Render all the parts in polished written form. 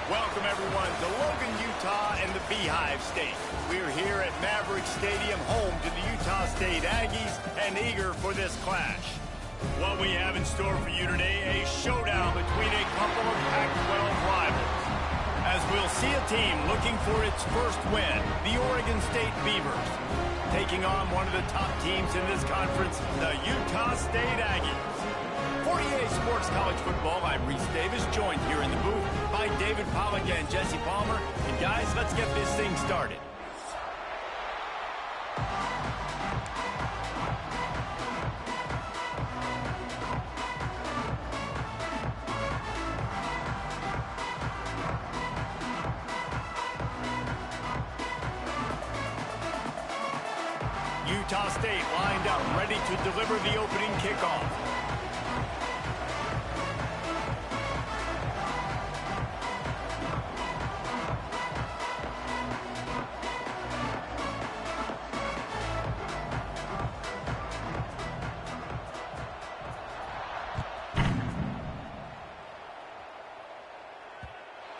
Welcome, everyone, to Logan, Utah and the Beehive State. We're here at Maverick Stadium, home to the Utah State Aggies, and eager for this clash. What we have in store for you today, a showdown between a couple of Pac-12 rivals. As we'll see a team looking for its first win, the Oregon State Beavers, taking on one of the top teams in this conference, the Utah State Aggies. For EA Sports College Football, I'm Reese Davis, joined here in the booth by David Pollack and Jesse Palmer. And guys, let's get this thing started. Utah State lined up, ready to deliver the opening kickoff.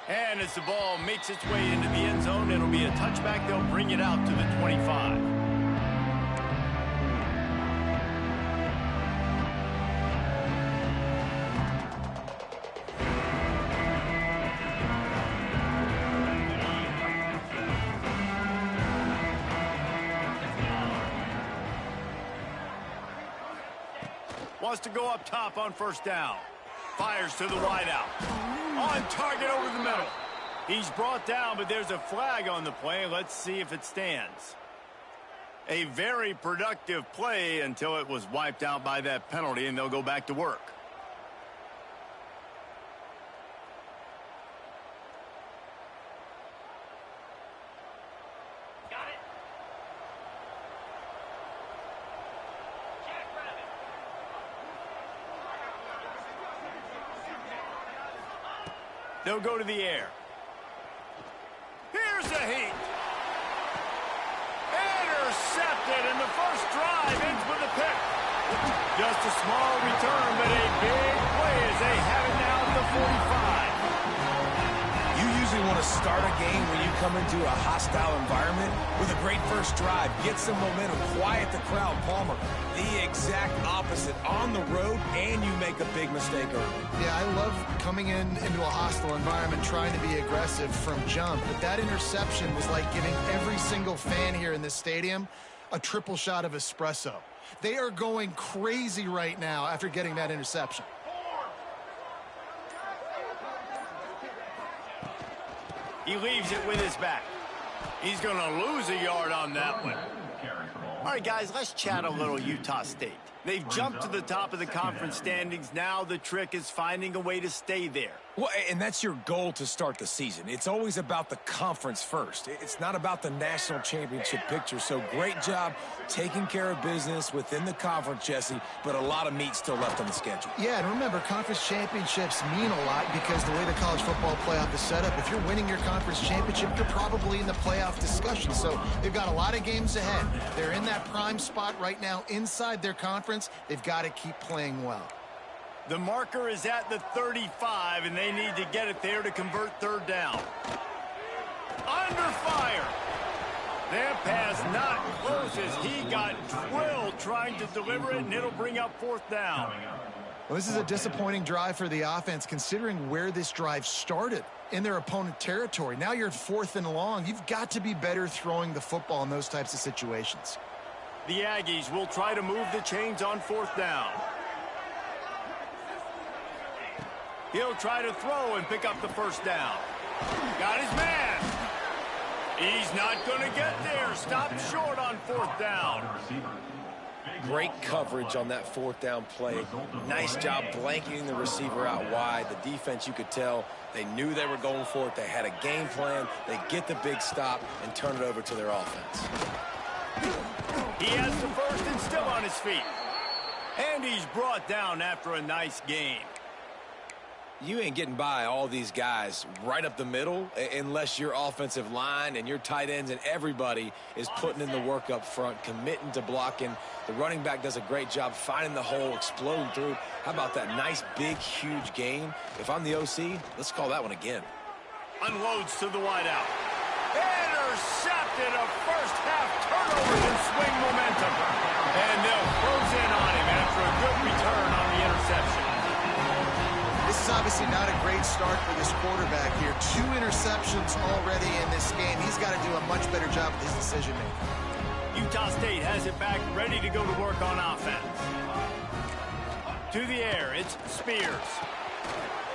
And as the ball makes its way into the end zone, it'll be a touchback. They'll bring it out to the 25. Wants to go up top on first down. Fires to the wideout. On target over the middle. He's brought down, but there's a flag on the play. Let's see if it stands. A very productive play until it was wiped out by that penalty, and they'll go back to work. They'll go to the air. Here's a heat. Intercepted, and the first drive ends with a pick. Just a small return, but a big play as they have it now at the 45. You usually want to start a game when you come into a hostile environment with a great first drive. Get some momentum, quiet the crowd. Palmer, the exact opposite. On the road, and you make a big mistake early. Yeah, I love coming into a hostile environment, trying to be aggressive from jump. But that interception was like giving every single fan here in this stadium a triple shot of espresso. They are going crazy right now after getting that interception. He leaves it with his back. He's going to lose a yard on that one. All right, guys, let's chat a little Utah State. They've jumped to the top of the conference standings. Now the trick is finding a way to stay there. Well, and that's your goal to start the season. It's always about the conference first. It's not about the national championship picture. So great job taking care of business within the conference, Jesse, but a lot of meat still left on the schedule. Yeah, and remember, conference championships mean a lot because the way the college football playoff is set up, if you're winning your conference championship, you're probably in the playoff discussion. So they've got a lot of games ahead. They're in that prime spot right now inside their conference. They've got to keep playing well. The marker is at the 35, and they need to get it there to convert third down. Under fire. That pass not close as he got drilled trying to deliver it, and it'll bring up fourth down. Well, this is a disappointing drive for the offense, considering where this drive started in their opponent territory. Now you're at 4th and long. You've got to be better throwing the football in those types of situations. The Aggies will try to move the chains on fourth down. He'll try to throw and pick up the first down. Got his man. He's not going to get there. Stopped short on fourth down. Great coverage on that fourth down play. Nice job blanketing the receiver out wide. The defense, you could tell, they knew they were going for it. They had a game plan. They get the big stop and turn it over to their offense. He has the first and still on his feet. And he's brought down after a nice gain. You ain't getting by all these guys right up the middle unless your offensive line and your tight ends and everybody is putting in the work up front, committing to blocking. The running back does a great job finding the hole, exploding through. How about that nice, big, huge gain? If I'm the OC, let's call that one again. Unloads to the wideout. Intercepted, a first-half turnover and swing momentum. And they'll close in on him after a good return on the interception. This is obviously not a great start for this quarterback here. 2 interceptions already in this game. He's got to do a much better job with his decision-making. Utah State has it back, ready to go to work on offense. To the air, it's Spears.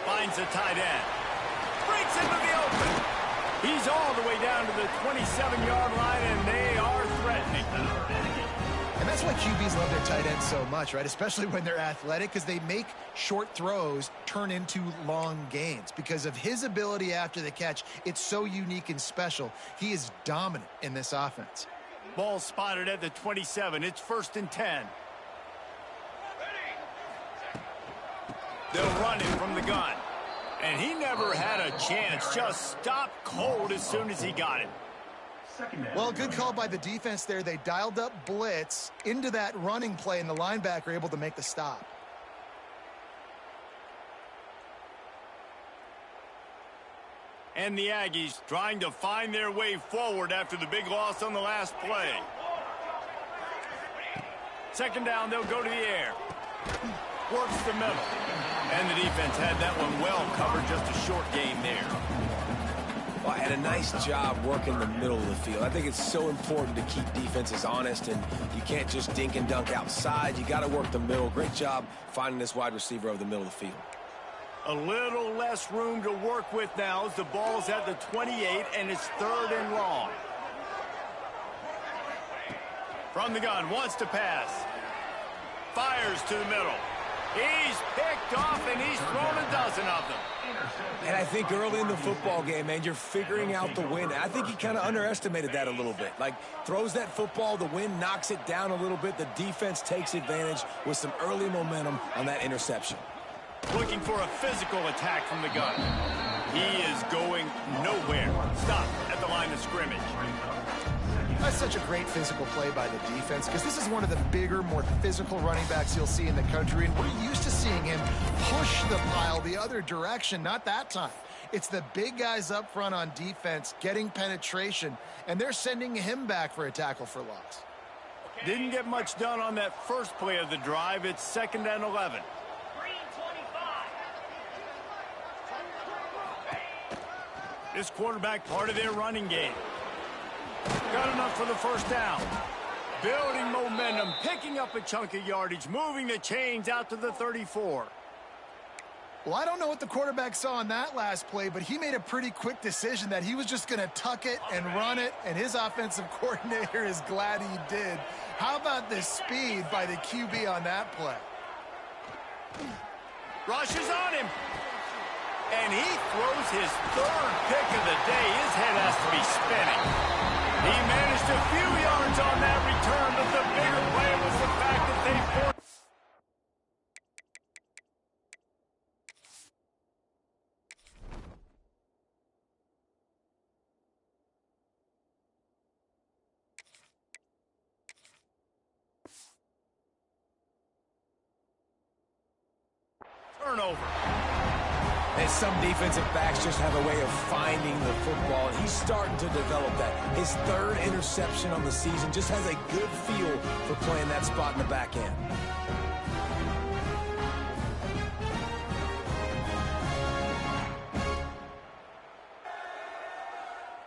Finds a tight end. Breaks into the open. He's all the way down to the 27-yard line, and they are threatening. And that's why QBs love their tight ends so much, right? Especially when they're athletic, because they make short throws turn into long gains. Because of his ability after the catch, it's so unique and special. He is dominant in this offense. Ball spotted at the 27. It's 1st and 10. They'll run him from the gun. And he never had a chance. Just stopped cold as soon as he got it. Well, good call by the defense there. They dialed up blitz into that running play, and the linebacker able to make the stop. And the Aggies trying to find their way forward after the big loss on the last play. 2nd down, they'll go to the air. Works the middle. And the defense had that one well covered, just a short gain there. Well, had a nice job working the middle of the field. I think it's so important to keep defenses honest, and you can't just dink and dunk outside. You got to work the middle. Great job finding this wide receiver over the middle of the field. A little less room to work with now as the ball's at the 28, and it's 3rd and long. From the gun, wants to pass. Fires to the middle. He's picked off, and he's thrown a dozen of them. And I think early in the football game, man, you're figuring out the wind. I think he kind of underestimated that a little bit. Like, throws that football, the wind knocks it down a little bit. The defense takes advantage with some early momentum on that interception. Looking for a physical attack from the gun. He is going nowhere. Stop at the line of scrimmage. That's such a great physical play by the defense, because this is one of the bigger, more physical running backs you'll see in the country, and we're used to seeing him push the pile the other direction. Not that time. It's the big guys up front on defense getting penetration, and they're sending him back for a tackle for loss. Didn't get much done on that first play of the drive. It's 2nd and 11. This quarterback part of their running game. Got enough for the 1st down. Building momentum, picking up a chunk of yardage, moving the chains out to the 34. Well, I don't know what the quarterback saw on that last play, but he made a pretty quick decision that he was just going to tuck it and run it, and his offensive coordinator is glad he did. How about the speed by the QB on that play? Rushes on him. And he throws his 3rd pick of the day. His head has to be spinning. He managed a few yards on that return, but the bigger play was the fact that they forced. Turnover. And some defensive backs just have a way of finding the football, and he's starting to develop that. His 3rd interception on the season, just has a good feel for playing that spot in the back end.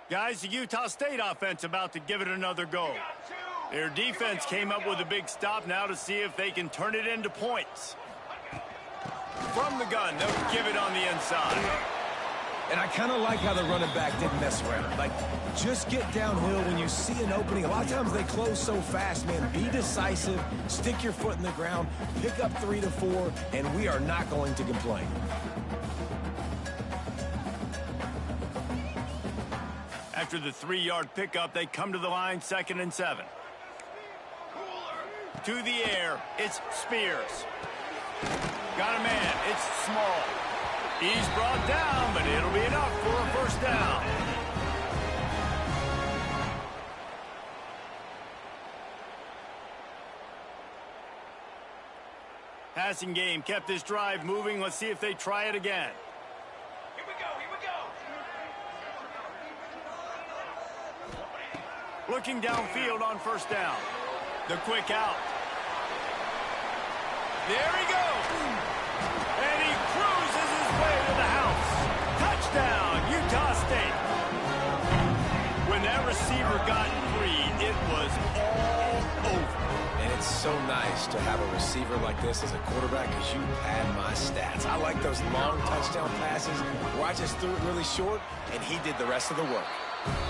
Guys, the Utah State offense about to give it another go. Their defense came up with a big stop now to see if they can turn it into points. From the gun, they'll give it on the inside. And I kind of like how the running back didn't mess around. Like, just get downhill when you see an opening. A lot of times they close so fast, man. Be decisive, stick your foot in the ground, pick up 3 to 4, and we are not going to complain. After the 3-yard pickup, they come to the line, 2nd and 7. To the air, it's Spears. Got a man, it's Small. He's brought down, but it'll be enough for a first down. Passing game kept this drive moving. Let's see if they try it again. Here we go, here we go. Looking downfield on first down. The quick out. There he goes. And he cruises his way to the house. Touchdown, Utah State. When that receiver got free, it was all over. And it's so nice to have a receiver like this as a quarterback because you pad my stats. I like those long touchdown passes where I just threw it really short and he did the rest of the work.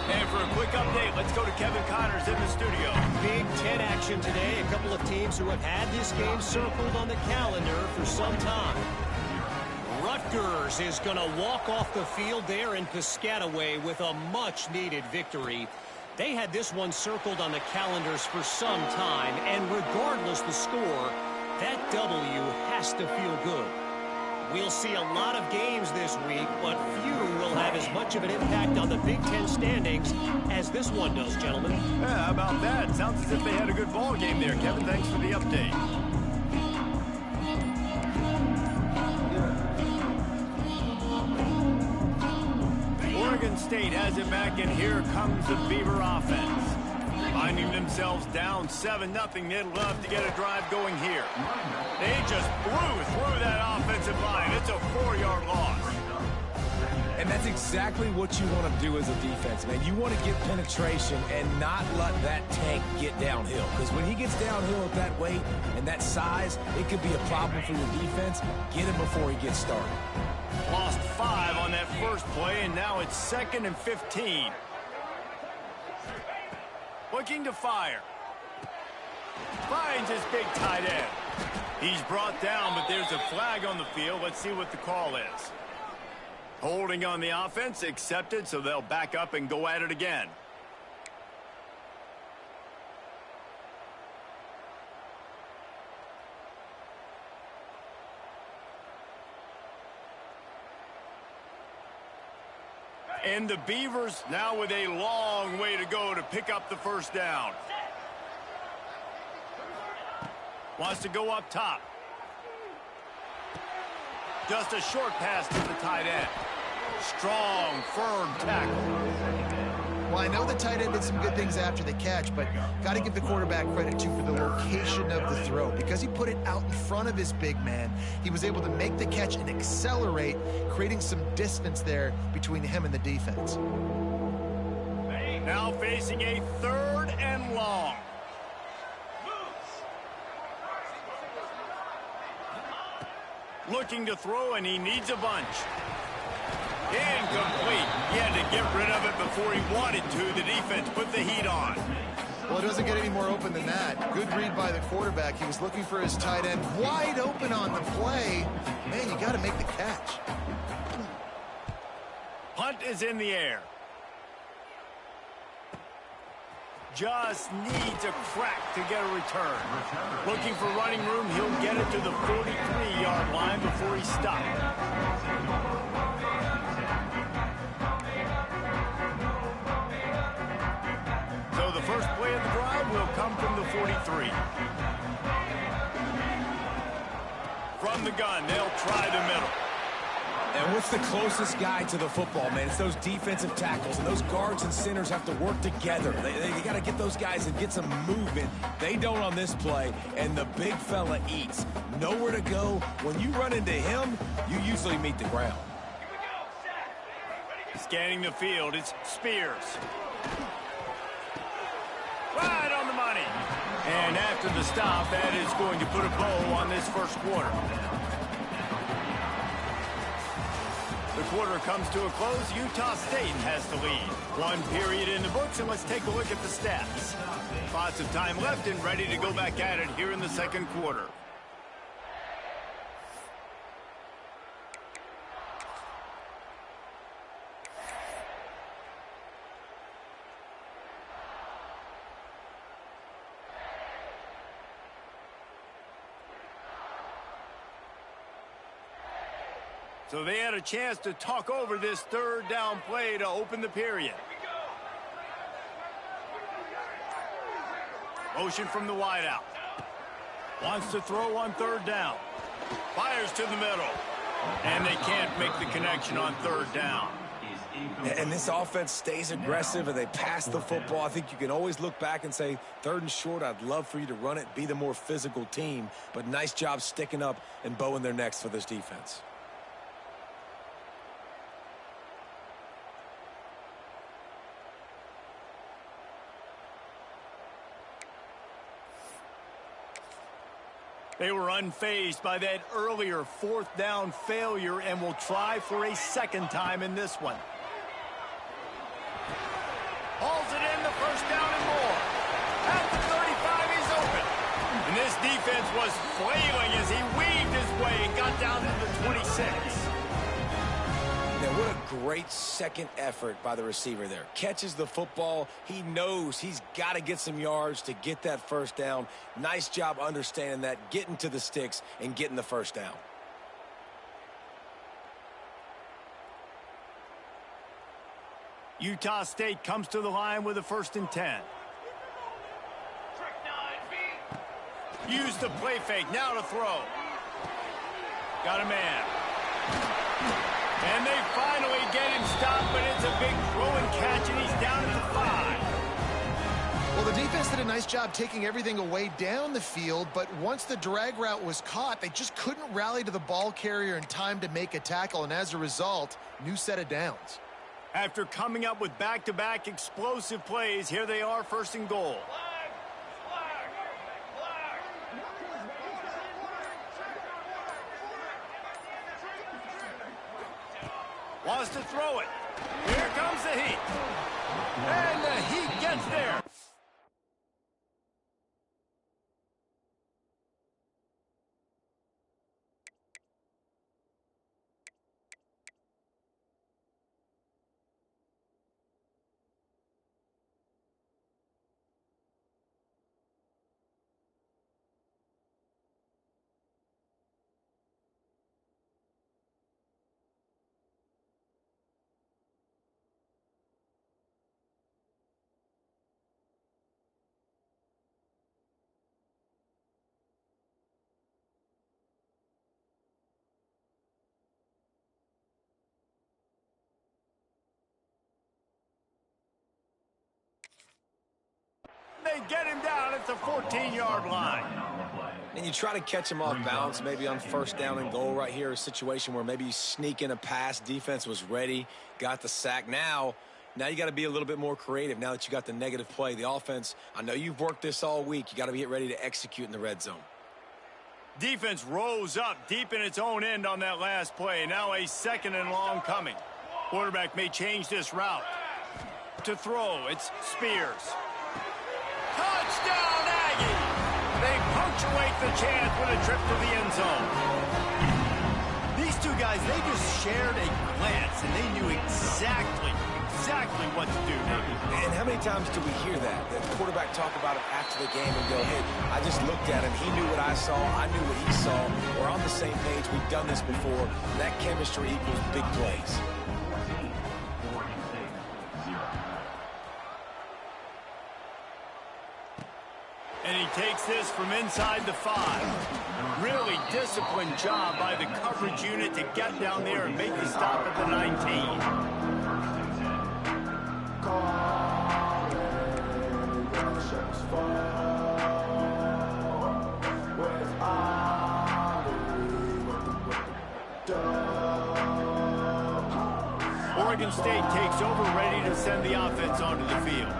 And for a quick update, let's go to Kevin Connors in the studio. Big Ten action today. A couple of teams who have had this game circled on the calendar for some time. Rutgers is going to walk off the field there in Piscataway with a much-needed victory. They had this one circled on the calendars for some time, and regardless the score, that W has to feel good. We'll see a lot of games this week, but few will have as much of an impact on the Big Ten standings as this one does, gentlemen. Yeah, how about that? Sounds as if they had a good ball game there, Kevin. Thanks for the update. Oregon State has it back, and here comes the Beaver offense. Finding themselves down 7-0, they'd love to get a drive going here. They just blew through that offensive line. It's a 4-yard loss. And that's exactly what you want to do as a defense, man. You want to get penetration and not let that tank get downhill. Because when he gets downhill at that weight and that size, it could be a problem for your defense. Get him before he gets started. Lost 5 on that first play, and now it's 2nd and 15. Looking to fire. Finds his big tight end. He's brought down, but there's a flag on the field. Let's see what the call is. Holding on the offense, accepted, so they'll back up and go at it again. And the Beavers now with a long way to go to pick up the first down. Wants to go up top. Just a short pass to the tight end. Strong, firm tackle. Well, I know the tight end did some good things after the catch, but got to give the quarterback credit, too, for the location of the throw. Because he put it out in front of his big man, he was able to make the catch and accelerate, creating some distance there between him and the defense. Now facing a 3rd and long. Looking to throw, and he needs a bunch. Incomplete. He had to get rid of it before he wanted to. The defense put the heat on. Well, it doesn't get any more open than that. Good read by the quarterback. He was looking for his tight end wide open on the play. Man, you got to make the catch. Punt is in the air. Just needs a crack to get a return. Looking for running room, he'll get it to the 43-yard line before he stopped. So the first play of the drive will come from the 43. From the gun, they'll try the middle. And what's the closest guy to the football, man? It's those defensive tackles, and those guards and centers have to work together. They got to get those guys and get some movement. They don't on this play, and the big fella eats. Nowhere to go. When you run into him, you usually meet the ground. Scanning the field, it's Spears. Right on the money. And after the stop, that is going to put a bow on this first quarter. The quarter comes to a close. Utah State has the lead. 1 period in the books, and let's take a look at the stats. Lots of time left and ready to go back at it here in the second quarter. So they had a chance to talk over this third down play to open the period. Motion from the wideout. Wants to throw on third down. Fires to the middle. And they can't make the connection on third down. And this offense stays aggressive and they pass the football. I think you can always look back and say, 3rd and short, I'd love for you to run it, be the more physical team. But nice job sticking up and bowing their necks for this defense. They were unfazed by that earlier 4th down failure and will try for a 2nd time in this one. Hauls it in, the 1st down and more. At the 35, he's open. And this defense was flailing as he weaved his way and got down to the 26. Now, what a great second effort by the receiver there. Catches the football. He knows he's got to get some yards to get that 1st down. Nice job understanding that, getting to the sticks and getting the 1st down. Utah State comes to the line with a 1st and 10. Use the play fake. Now to throw. Got a man. And they finally get him stopped, but it's a big throw and catch, and he's down at the 5. Well, the defense did a nice job taking everything away down the field, but once the drag route was caught, they just couldn't rally to the ball carrier in time to make a tackle, and as a result, new set of downs. After coming up with back-to-back explosive plays, here they are, 1st and goal. Wants to throw it. Here comes the Heat. And the Heat gets there. They get him down at the 14-yard line. And you try to catch him off balance, maybe on 1st down and goal right here, a situation where maybe you sneak in a pass, defense was ready, got the sack. Now you got to be a little bit more creative now that you got the negative play. The offense, I know you've worked this all week. You got to get ready to execute in the red zone. Defense rose up deep in its own end on that last play. Now a 2nd and long coming. Quarterback may change this route. To throw, it's Spears. Touchdown, Aggie! They punctuate the chance with a trip to the end zone. These two guys, they just shared a glance, and they knew exactly what to do. And how many times do we hear that? The quarterback talk about it after the game and go, hey, I just looked at him. He knew what I saw. I knew what he saw. We're on the same page. We've done this before. That chemistry equals big plays. And he takes this from inside the 5. Really disciplined job by the coverage unit to get down there and make the stop at the 19. Oregon State takes over, ready to send the offense onto the field.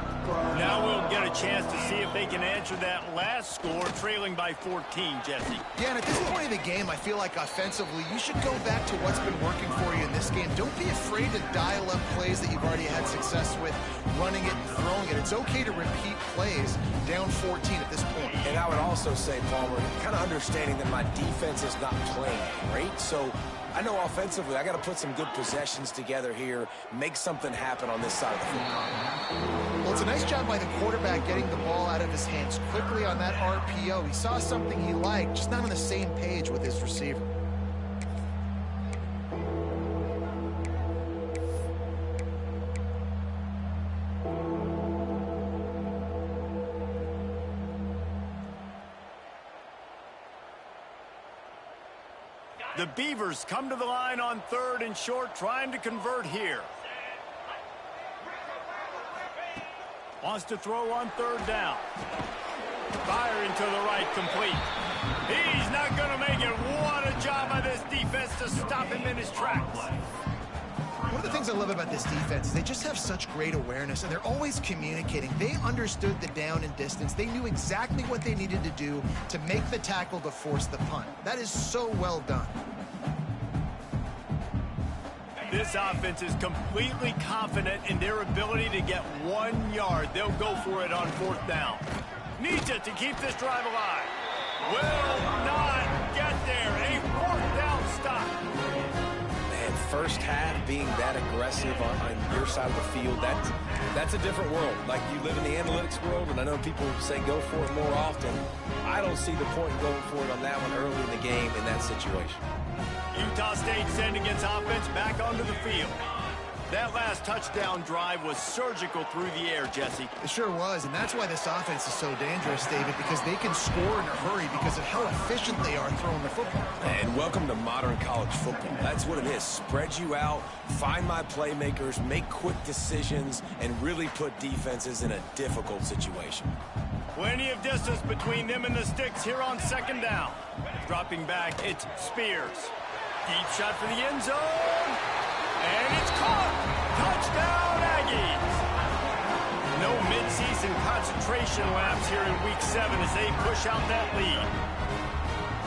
Now we'll get a chance to see if they can answer that last score, trailing by 14, Jesse. Yeah, and at this point of the game, I feel like offensively, you should go back to what's been working for you in this game. Don't be afraid to dial up plays that you've already had success with, running it and throwing it. It's okay to repeat plays down 14 at this point. And I would also say, Palmer, kind of understanding that my defense is not playing great, so I know offensively I got to put some good possessions together here, make something happen on this side of the football. Well, it's a nice job by the quarterback getting the ball out of his hands quickly on that RPO. He saw something he liked, just not on the same page with his receiver. The Beavers come to the line on 3rd and short, trying to convert here. Wants to throw on 3rd down. Firing to the right, complete. He's not going to make it. What a job by this defense to stop him in his tracks. One of the things I love about this defense is they just have such great awareness, and they're always communicating. They understood the down and distance. They knew exactly what they needed to do to make the tackle to force the punt. That is so well done. This offense is completely confident in their ability to get 1 yard. They'll go for it on 4th down. Needs it to keep this drive alive. Will not get there. A 4th down stop. Man, first half being that aggressive on your side of the field, that's a different world. Like, you live in the analytics world, and I know people say go for it more often. I don't see the point in going for it on that one early in the game in that situation. Utah State sending its offense back onto the field. That last touchdown drive was surgical through the air, Jesse. It sure was, and that's why this offense is so dangerous, David, because they can score in a hurry because of how efficient they are throwing the football. And welcome to modern college football. That's what it is. Spread you out, find my playmakers, make quick decisions, and really put defenses in a difficult situation. Plenty of distance between them and the sticks here on 2nd down. Dropping back, it's Spears. Deep shot for the end zone. And it's caught. Touchdown, Aggies. No midseason concentration laps here in Week 7 as they push out that lead.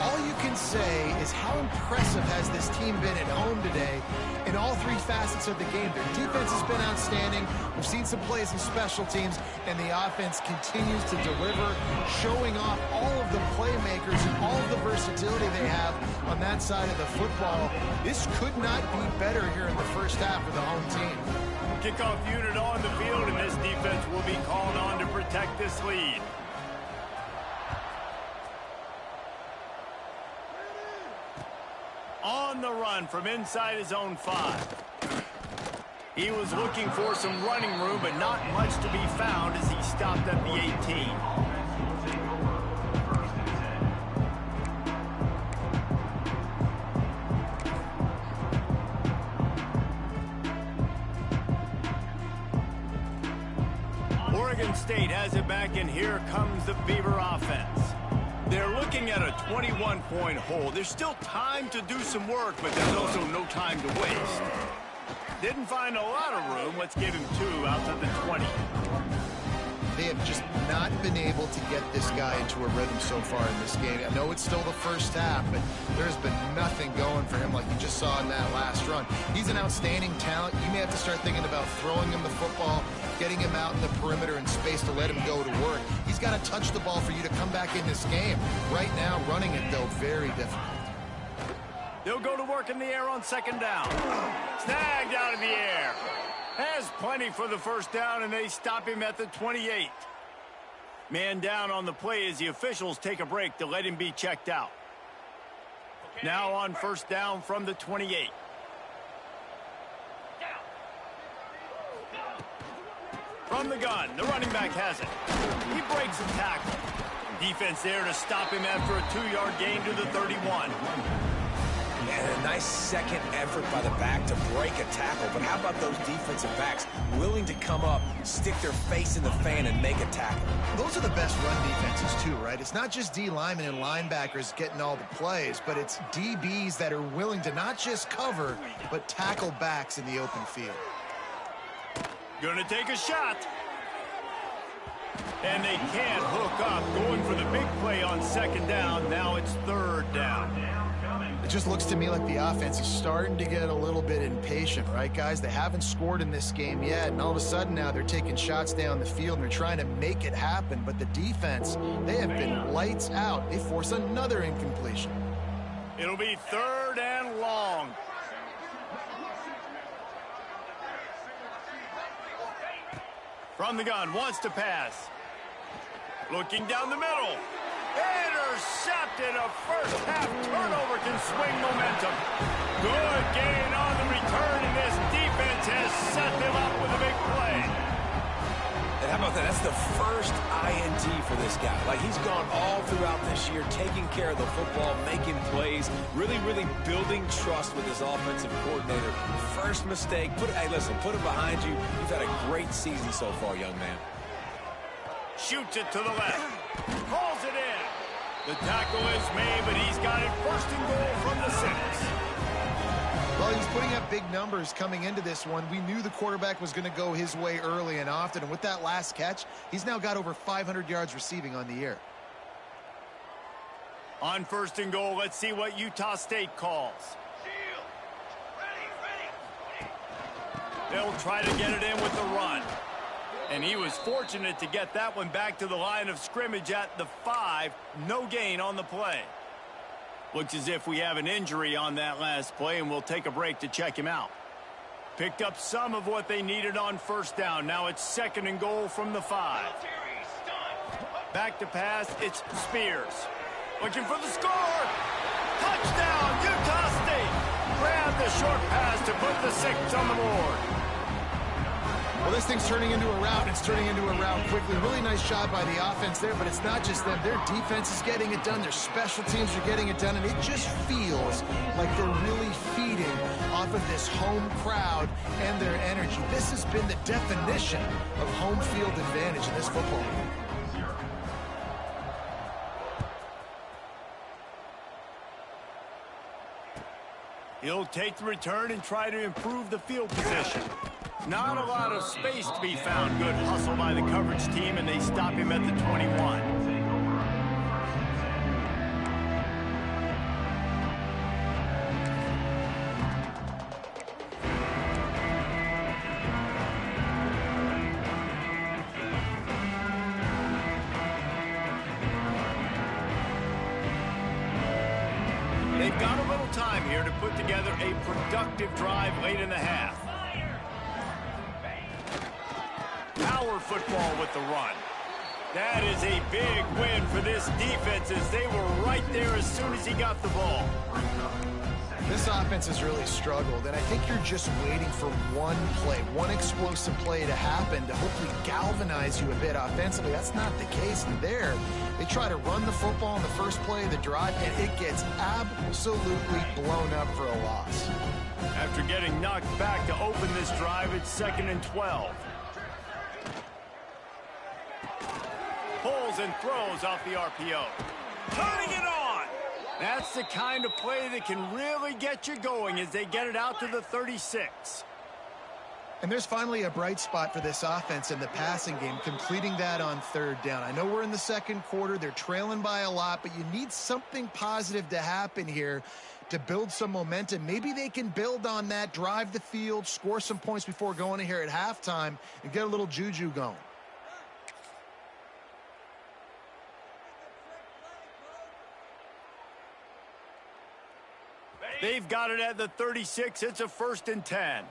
All you can say is how impressive has this team been at home today in all 3 facets of the game. Their defense has been outstanding. We've seen some plays in special teams, and the offense continues to deliver, showing off all of the playmakers and all of the versatility they have on that side of the football. This could not be better here in the first half for the home team. Kickoff unit on the field, and this defense will be called on to protect this lead. On the run from inside his own 5. He was looking for some running room, but not much to be found as he stopped at the 18. Oregon State has it back, and here comes the Beaver offense. They're looking at a 21-point hole. There's still time to do some work, but there's also no time to waste. Didn't find a lot of room. Let's give him 2 out to the 20. They have just not been able to get this guy into a rhythm so far in this game. I know it's still the first half, but there's been nothing going for him like you just saw in that last run. He's an outstanding talent. You may have to start thinking about throwing him the football, getting him out in the perimeter in space to let him go to work. He's got to touch the ball for you to come back in this game. Right now, running it, though, very difficult. They'll go to work in the air on 2nd down. Snagged out of the air. Has plenty for the first down, and they stop him at the 28. Man down on the play as the officials take a break to let him be checked out. Now on 1st down from the 28. From the gun, the running back has it. He breaks the tackle. Defense there to stop him after a 2-yard gain to the 31. And a nice second effort by the back to break a tackle. But how about those defensive backs willing to come up, stick their face in the fan, and make a tackle? Those are the best run defenses, too, right? It's not just D linemen and linebackers getting all the plays, but it's DBs that are willing to not just cover, but tackle backs in the open field. Gonna take a shot. And they can't hook up. Going for the big play on 2nd down. Now it's 3rd down. It just looks to me like the offense is starting to get a little bit impatient, right, guys? They haven't scored in this game yet, and all of a sudden now they're taking shots down the field and they're trying to make it happen. But the defense, they have been lights out. They force another incompletion. It'll be 3rd and long. From the gun, wants to pass. Looking down the middle. Intercepted. A first-half turnover can swing momentum. Good gain on the return, and this defense has set them up with a big play. And how about that? That's the first INT for this guy. Like, he's gone all throughout this year, taking care of the football, making plays, really building trust with his offensive coordinator. First mistake, hey, listen, put it behind you. You've had a great season so far, young man. Shoots it to the left. Calls it in. The tackle is made, but he's got it first and goal from the 6. Well, he's putting up big numbers coming into this one. We knew the quarterback was going to go his way early and often. And with that last catch, he's now got over 500 yards receiving on the year. On first and goal, let's see what Utah State calls. They'll try to get it in with the run. And he was fortunate to get that one back to the line of scrimmage at the 5. No gain on the play. Looks as if we have an injury on that last play, and we'll take a break to check him out. Picked up some of what they needed on first down. Now it's second and goal from the 5. Back to pass, it's Spears. Looking for the score. Touchdown, Utah State. Grab the short pass to put the 6 on the board. Well, this thing's turning into a rout. It's turning into a rout quickly. Really nice job by the offense there, but it's not just them. Their defense is getting it done. Their special teams are getting it done, and it just feels like they're really feeding off of this home crowd and their energy. This has been the definition of home field advantage in this football game. He'll take the return and try to improve the field position. Not a lot of space to be found. Good hustle by the coverage team, and they stop him at the 21. They've got a little time here to put together a productive drive late in the half. Power football with the run. That is a big win for this defense as they were right there as soon as he got the ball. This offense has really struggled, and I think you're just waiting for one play, one explosive play to happen to hopefully galvanize you a bit offensively. That's not the case there. They try to run the football in the first play of the drive, and it gets absolutely blown up for a loss. After getting knocked back to open this drive, it's second and 12. Pulls and throws off the RPO. Turning it on. That's the kind of play that can really get you going as they get it out to the 36. And there's finally a bright spot for this offense in the passing game, completing that on third down. I know we're in the second quarter. They're trailing by a lot, but you need something positive to happen here to build some momentum. Maybe they can build on that, drive the field, score some points before going in here at halftime, and get a little juju going. They've got it at the 36. It's a first and 10.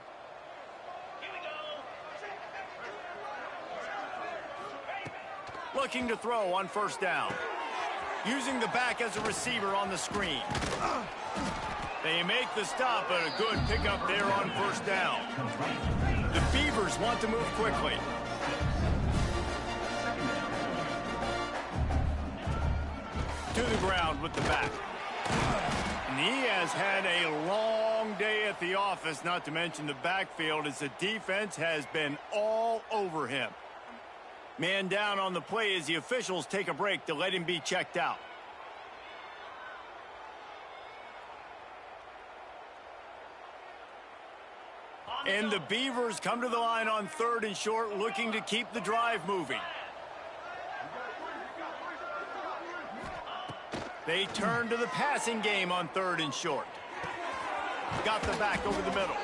Looking to throw on first down. Using the back as a receiver on the screen. They make the stop, but a good pickup there on first down. The Beavers want to move quickly. To the ground with the back. And he has had a long day at the office, not to mention the backfield, as the defense has been all over him. Man down on the play as the officials take a break to let him be checked out. And the Beavers come to the line on third and short, looking to keep the drive moving. They turn to the passing game on third and short. Got the back over the middle.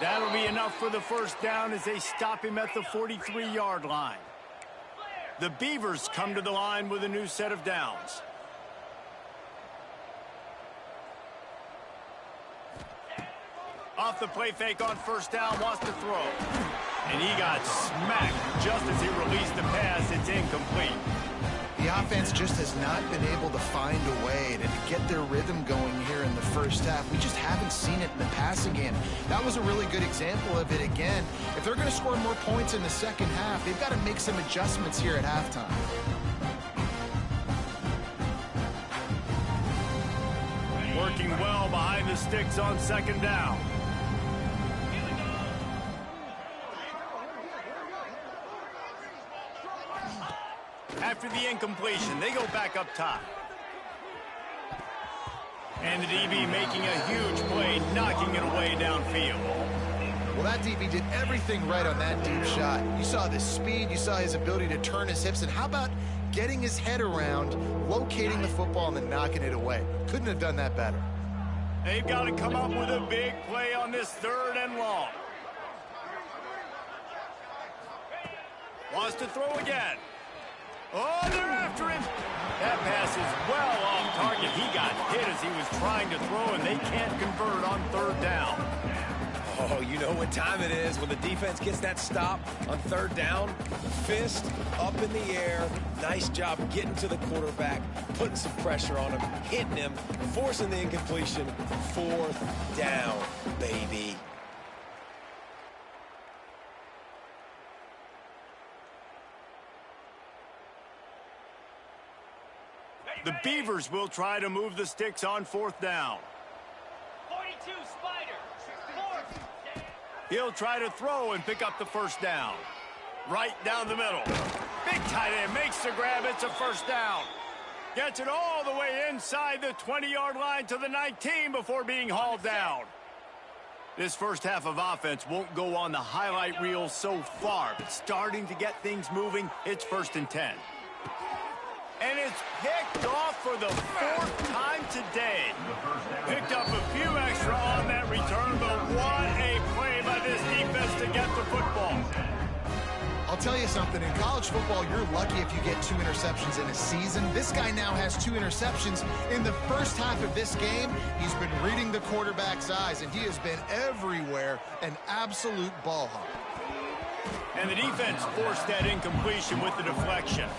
That'll be enough for the first down as they stop him at the 43-yard line. The Beavers come to the line with a new set of downs. Off the play fake on first down, wants to throw. And he got smacked just as he released the pass. It's incomplete. The offense just has not been able to find a way to get their rhythm going here in the first half. We just haven't seen it in the passing game. That was a really good example of it again. If they're going to score more points in the second half, they've got to make some adjustments here at halftime. Working well behind the sticks on second down. After the incompletion, they go back up top. And the DB making a huge play, knocking it away downfield. Well, that DB did everything right on that deep shot. You saw the speed, you saw his ability to turn his hips, and how about getting his head around, locating the football, and then knocking it away? Couldn't have done that better. They've got to come up with a big play on this 3rd and long. Wants to throw again. Oh, they're after him. That pass is well off target. He got hit as he was trying to throw, and they can't convert on 3rd down. Oh, you know what time it is when the defense gets that stop on 3rd down. Fist up in the air. Nice job getting to the quarterback, putting some pressure on him, hitting him, forcing the incompletion. 4th down, baby. The Beavers will try to move the sticks on 4th down. 42 Spider. 4th. He'll try to throw and pick up the 1st down. Right down the middle. Big tight end makes the grab. It's a 1st down. Gets it all the way inside the 20-yard line to the 19 before being hauled down. This first half of offense won't go on the highlight reel so far, but starting to get things moving. It's 1st and 10. And it's picked off for the 4th time today. Picked up a few extra on that return, but what a play by this defense to get the football. I'll tell you something, in college football, you're lucky if you get 2 interceptions in a season. This guy now has 2 interceptions. In the first half of this game, he's been reading the quarterback's eyes, and he has been everywhere, an absolute ball hawk. And the defense forced that incompletion with the deflection.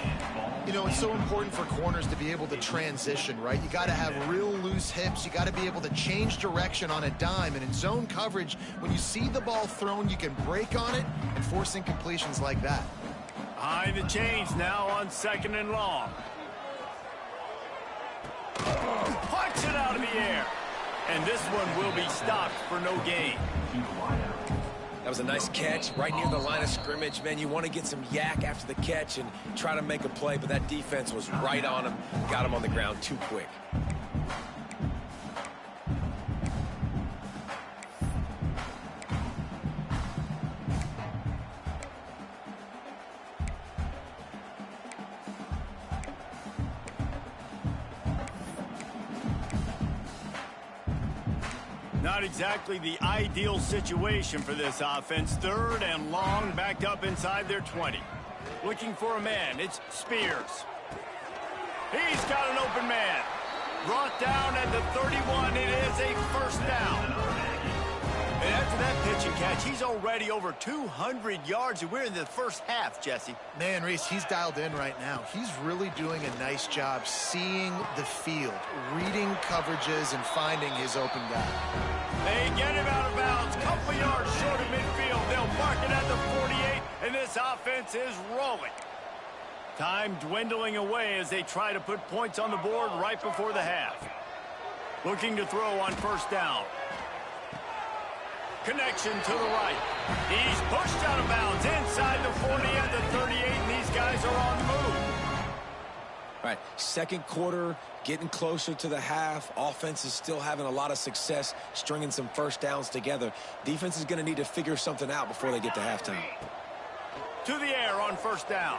You know, it's so important for corners to be able to transition, right? You got to have real loose hips. You got to be able to change direction on a dime. And in zone coverage, when you see the ball thrown, you can break on it and force incompletions like that. Behind the chains now on 2nd and long. Punch it out of the air. And this one will be stopped for no gain. That was a nice catch right near the line of scrimmage. Man, you want to get some yak after the catch and try to make a play, but that defense was right on him, got him on the ground too quick. Not exactly the ideal situation for this offense. 3rd and long, backed up inside their 20. Looking for a man, it's Spears. He's got an open man. Brought down at the 31, it is a 1st down. And after that pitch and catch, he's already over 200 yards, and we're in the first half, Jesse. Man, Reese, he's dialed in right now. He's really doing a nice job seeing the field, reading coverages, and finding his open guy. They get him out of bounds, couple yards short of midfield. They'll mark it at the 48, and this offense is rolling. Time dwindling away as they try to put points on the board right before the half. Looking to throw on 1st down. Connection to the right. He's pushed out of bounds inside the 40 at the 38, and these guys are on the move. All right, 2nd quarter, getting closer to the half. Offense is still having a lot of success stringing some 1st downs together. Defense is going to need to figure something out before they get to halftime. To the air on 1st down.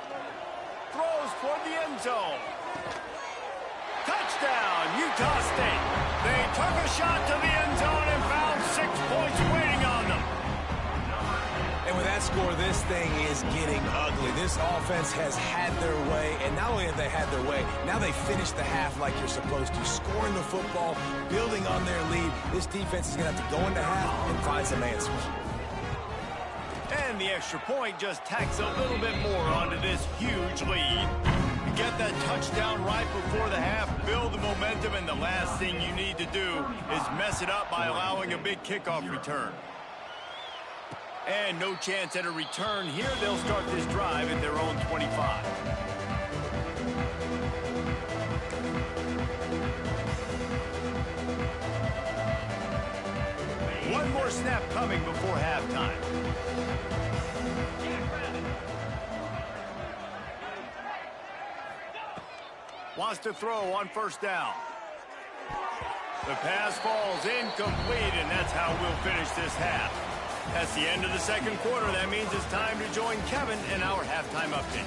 Throws toward the end zone. Touchdown, Utah State. They took a shot to the end zone and found 6 points waiting on them. And with that score, this thing is getting ugly. This offense has had their way, and not only have they had their way, now they finished the half like you're supposed to, scoring the football, building on their lead. This defense is going to have to go into half and find some answers. And the extra point just tacks a little bit more onto this huge lead. You get that touchdown right before the half, build the momentum, and the last thing you need to do is mess it up by allowing a big kickoff return. And no chance at a return here. They'll start this drive at their own 25. One more snap coming before halftime. Wants to throw on first down. The pass falls incomplete, and that's how we'll finish this half. That's the end of the second quarter. That means it's time to join Kevin in our halftime update.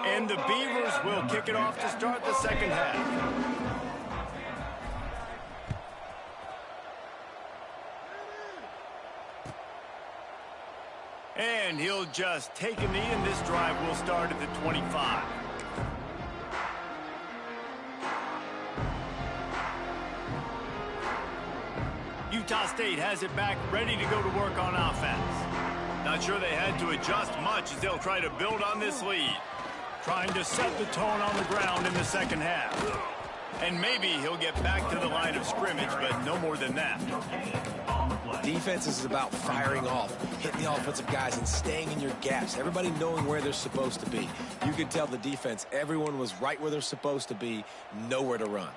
And the Beavers will kick it off to start the second half. And he'll just take a knee, and this drive will start at the 25. Utah State has it back, ready to go to work on offense. Not sure they had to adjust much as they'll try to build on this lead. Trying to set the tone on the ground in the second half. And maybe he'll get back to the line of scrimmage, but no more than that. Defense is about firing off, hitting the offensive guys and staying in your gaps. Everybody knowing where they're supposed to be. You could tell the defense, everyone was right where they're supposed to be, nowhere to run.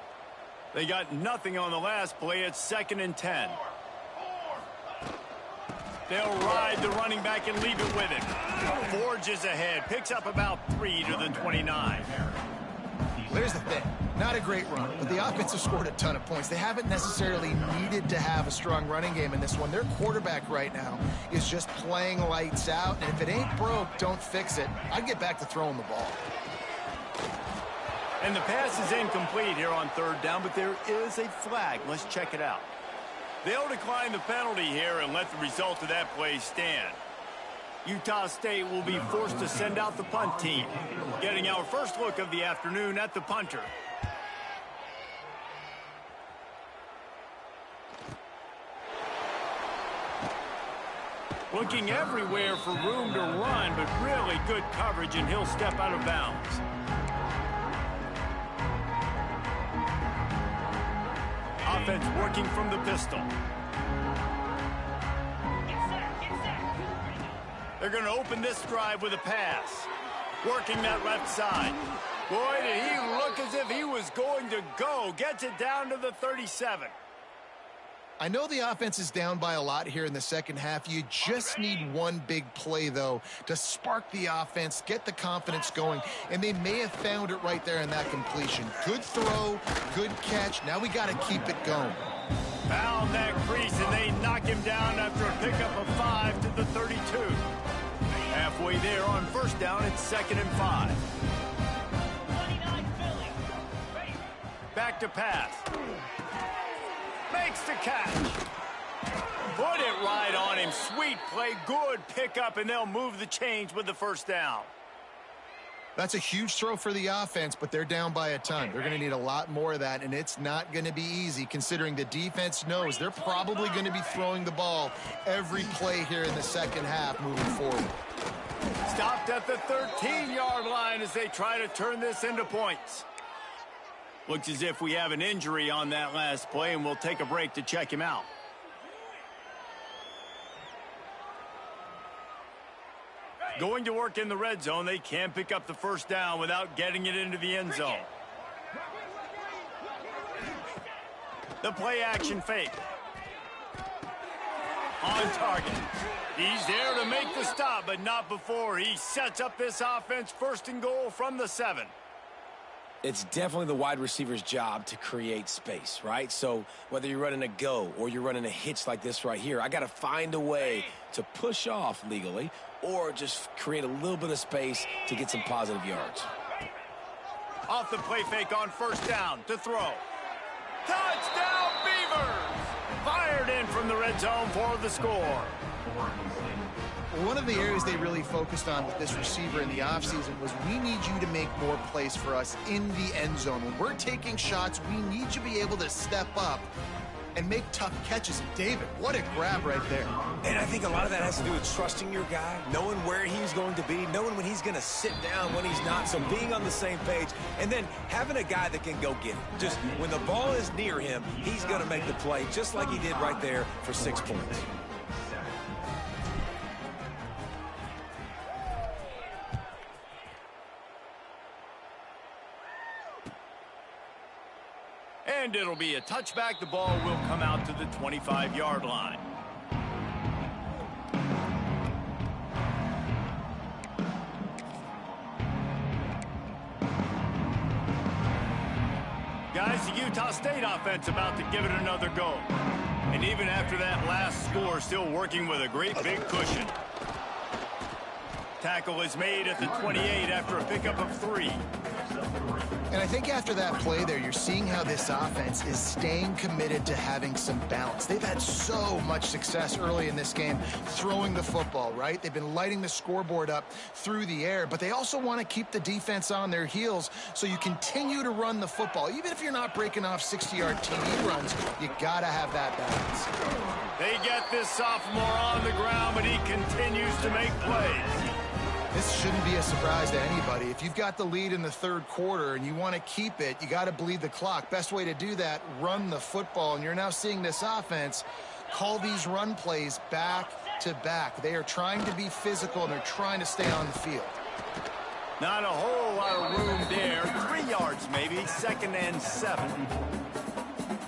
They got nothing on the last play. It's 2nd and 10. They'll ride the running back and leave it with him. Forges ahead, picks up about 3 to the 29. Here's the thing. Not a great run, but the offense has scored a ton of points. They haven't necessarily needed to have a strong running game in this one. Their quarterback right now is just playing lights out, and if it ain't broke, don't fix it. I'd get back to throwing the ball. And the pass is incomplete here on third down, but there is a flag. Let's check it out. They'll decline the penalty here and let the result of that play stand. Utah State will be forced to send out the punt team. Getting our first look of the afternoon at the punter. Looking everywhere for room to run, but really good coverage, and he'll step out of bounds. Offense working from the pistol. They're going to open this drive with a pass. Working that left side. Boy, did he look as if he was going to go. Gets it down to the 37. I know the offense is down by a lot here in the second half. You just need one big play, though, to spark the offense, get the confidence going, and they may have found it right there in that completion. Good throw, good catch. Now we got to keep it going. Found that crease, and they knock him down after a pickup of 5 to the 32. Halfway there on first down, it's 2nd and 5. Back to pass. Makes the catch. Put it right on him. Sweet play, good pickup, and they'll move the chains with the first down. That's a huge throw for the offense, but they're down by a ton. They're going to need a lot more of that, and it's not going to be easy considering the defense knows they're probably going to be throwing the ball every play here in the second half moving forward. Stopped at the 13-yard line as they try to turn this into points. Looks as if we have an injury on that last play, and we'll take a break to check him out. Going to work in the red zone. They can't pick up the first down without getting it into the end zone. The play action fake. On target. He's there to make the stop, but not before he sets up this offense 1st and goal from the 7. It's definitely the wide receiver's job to create space, right? So whether you're running a go or you're running a hitch like this right here, I got to find a way to push off legally or just create a little bit of space to get some positive yards. Off the play fake on first down to throw. Touchdown Beavers! Fired in from the red zone for the score. One of the areas they really focused on with this receiver in the offseason was we need you to make more plays for us in the end zone. When we're taking shots, we need you to be able to step up and make tough catches. And David, what a grab right there. And I think a lot of that has to do with trusting your guy, knowing where he's going to be, knowing when he's going to sit down, when he's not, so being on the same page, and then having a guy that can go get it. Just when the ball is near him, he's going to make the play, just like he did right there for 6 points. And it'll be a touchback. The ball will come out to the 25-yard line. Guys, the Utah State offense about to give it another go. And even after that last score, still working with a great big cushion. Tackle is made at the 28 after a pickup of 3. And I think after that play there, you're seeing how this offense is staying committed to having some balance. They've had so much success early in this game throwing the football, right? They've been lighting the scoreboard up through the air, but they also want to keep the defense on their heels, so you continue to run the football. Even if you're not breaking off 60-yard TD runs, you got to have that balance. They get this sophomore on the ground, but he continues to make plays. This shouldn't be a surprise to anybody. If you've got the lead in the third quarter and you want to keep it, you got to bleed the clock. Best way to do that, run the football. And you're now seeing this offense call these run plays back to back. They are trying to be physical, and they're trying to stay on the field. Not a whole lot of room there. 3 yards maybe, 2nd and 7.